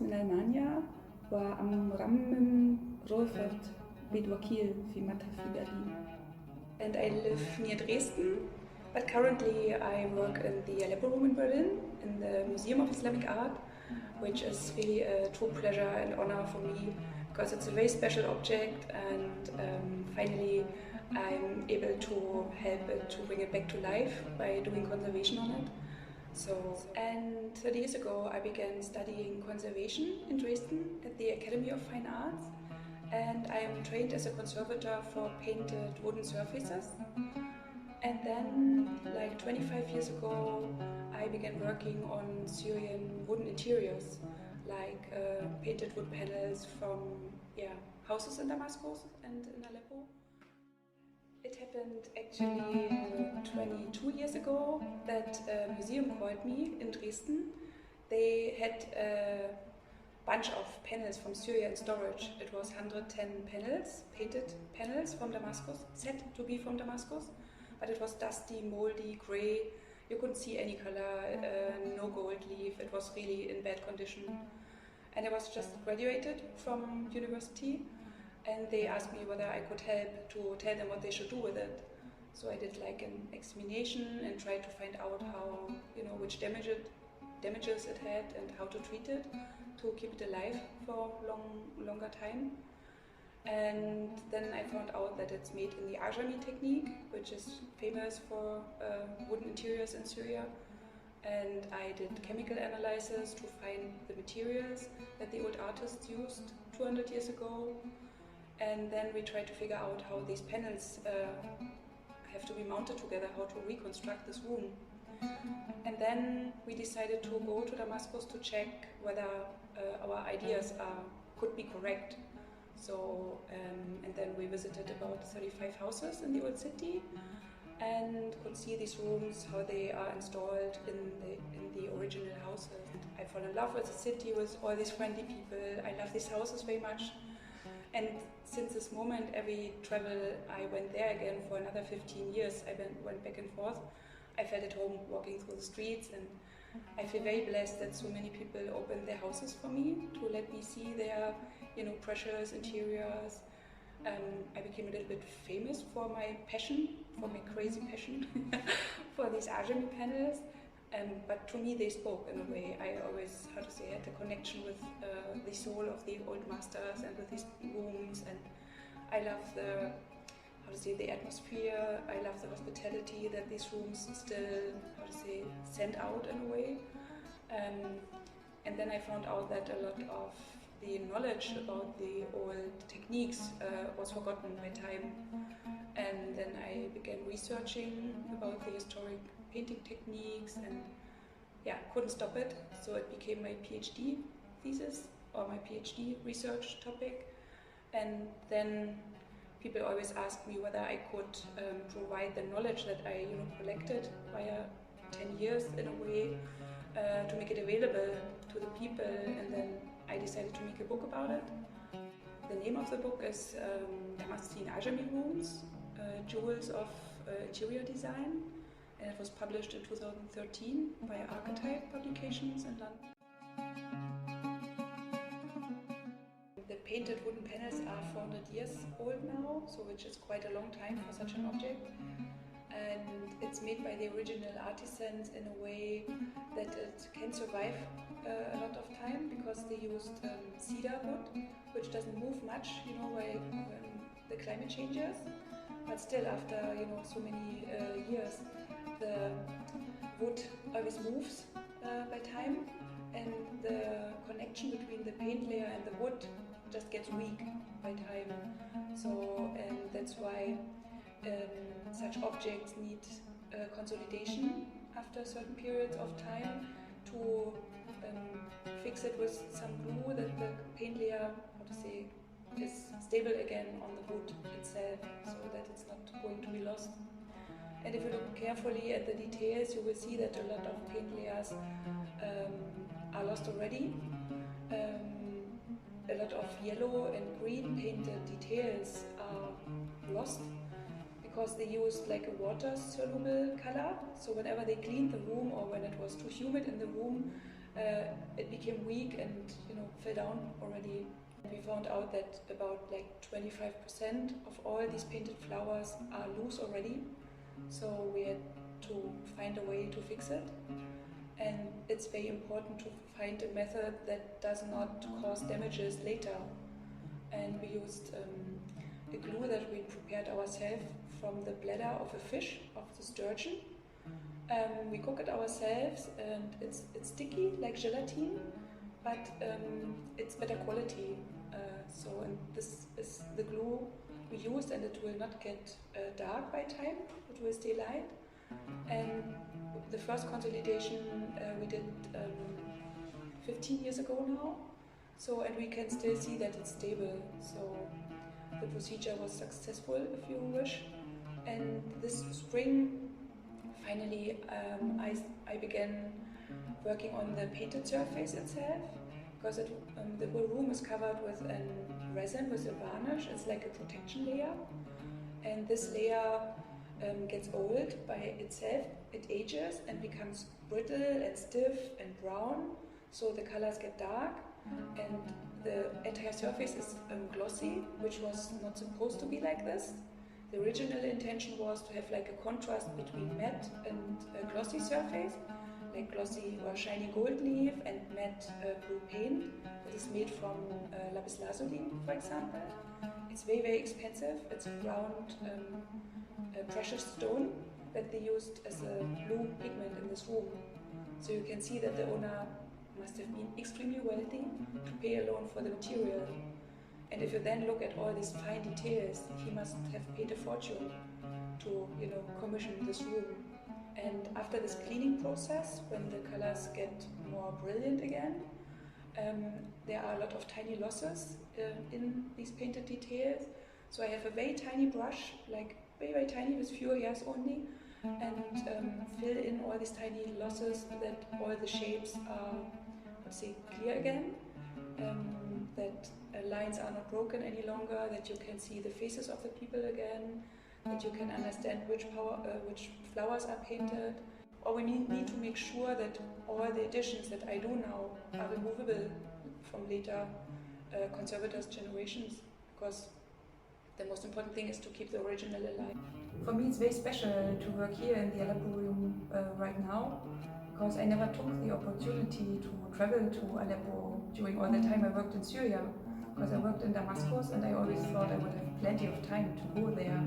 من ألمانيا وعم رمم غرفة بيت وكيل في متحف في برلين. And I live near Dresden, but currently I work in the Aleppo room in Berlin, in the Museum of Islamic Art, which is really a true pleasure and honor for me because it's a very special object, and finally I'm able to help it to bring it back to life by doing conservation on it. And 30 years ago I began studying conservation in Dresden at the Academy of Fine Arts, and I am trained as a conservator for painted wooden surfaces. And then, like 25 years ago, I began working on Syrian wooden interiors, like painted wood panels from houses in Damascus and in Aleppo. It happened actually 22 years ago that a museum called me in Dresden. They had a bunch of panels from Syria in storage. It was 110 panels, painted panels from Damascus, said to be from Damascus, but it was dusty, moldy, grey. You couldn't see any color, no gold leaf. It was really in bad condition. And I was just graduated from university, and they asked me whether I could help to tell them what they should do with it. So I did like an examination and tried to find out how, which damages it had and how to treat it to keep it alive for longer time. And then I found out that it's made in the Ajami technique, which is famous for wooden interiors in Syria. And I did chemical analysis to find the materials that the old artists used 200 years ago. And then we tried to figure out how these panels have to be mounted together, how to reconstruct this room. And then we decided to go to Damascus to check whether our ideas could be correct. So, and then we visited about 35 houses in the old city and could see these rooms, how they are installed in the original houses. I fell in love with the city, with all these friendly people. I love these houses very much. And since this moment, every travel I went there again for another 15 years. I went back and forth. I felt at home walking through the streets, and I feel very blessed that so many people opened their houses for me to let me see their, precious interiors. I became a little bit famous for my passion, for my crazy passion for these Ajami panels. But to me they spoke in a way. I always, had a connection with the soul of the old masters and with these rooms, and I love the atmosphere. I love the hospitality that these rooms still, send out in a way. And then I found out that a lot of the knowledge about the old techniques was forgotten by time. And then I began researching about the historic painting techniques and couldn't stop it. So it became my PhD thesis or my PhD research topic. And then people always asked me whether I could provide the knowledge that I collected via 10 years in a way to make it available to the people, and then I decided to make a book about it. The name of the book is Damascene Ajami Rooms, Jewels of Interior Design, and it was published in 2013 by Archetype Publications in London. The painted wooden panels are 400 years old now, so which is quite a long time for such an object. And it's made by the original artisans in a way that it can survive a lot of time because they used cedar wood, which doesn't move much, when the climate changes. But still, after so many years, the wood always moves by time, and the connection between the paint layer and the wood just gets weak by time. So, and that's why such objects need consolidation after certain periods of time to fix it with some glue that the paint layer, is stable again on the wood itself, so that it's not going to be lost. And if you look carefully at the details, you will see that a lot of paint layers are lost already. A lot of yellow and green painted details are lost because they used like a water-soluble color. So whenever they cleaned the room or when it was too humid in the room, it became weak and fell down already. We found out that about like 25% of all these painted flowers are loose already, so we had to find a way to fix it. And it's very important to find a method that does not cause damages later. And we used a glue that we prepared ourselves from the bladder of a fish, of the sturgeon. We cook it ourselves, and it's sticky like gelatin, but it's better quality. And this is the glue we used, and it will not get dark by time. It will stay light. And the first consolidation we did 15 years ago now. So, and we can still see that it's stable. So the procedure was successful, if you wish. And this spring, finally, I began working on the painted surface itself, because the whole room is covered with a resin, with a varnish. It's like a protection layer. And this layer gets old by itself. It ages and becomes brittle and stiff and brown. So the colors get dark. And the entire surface is glossy, which was not supposed to be like this. The original intention was to have like a contrast between matte and a glossy surface, like glossy or shiny gold leaf and matte blue paint that is made from lapis lazuli, for example. It's very, very expensive. It's a round precious stone that they used as a blue pigment in this room. So you can see that the owner must have been extremely wealthy to pay alone for the material. And if you then look at all these fine details, he must have paid a fortune to commission this room. And after this cleaning process, when the colors get more brilliant again, there are a lot of tiny losses in these painted details. So I have a very tiny brush, like very, very tiny, with few hairs only, and fill in all these tiny losses so that all the shapes are, let's say, clear again, that lines are not broken any longer, that you can see the faces of the people again, that you can understand which flowers are painted. Or we need to make sure that all the additions that I do now are removable from later conservators' generations, because the most important thing is to keep the original alive. For me, it's very special to work here in the Aleppo room right now, because I never took the opportunity to travel to Aleppo during all the time I worked in Syria, because I worked in Damascus and I always thought I would have plenty of time to go there.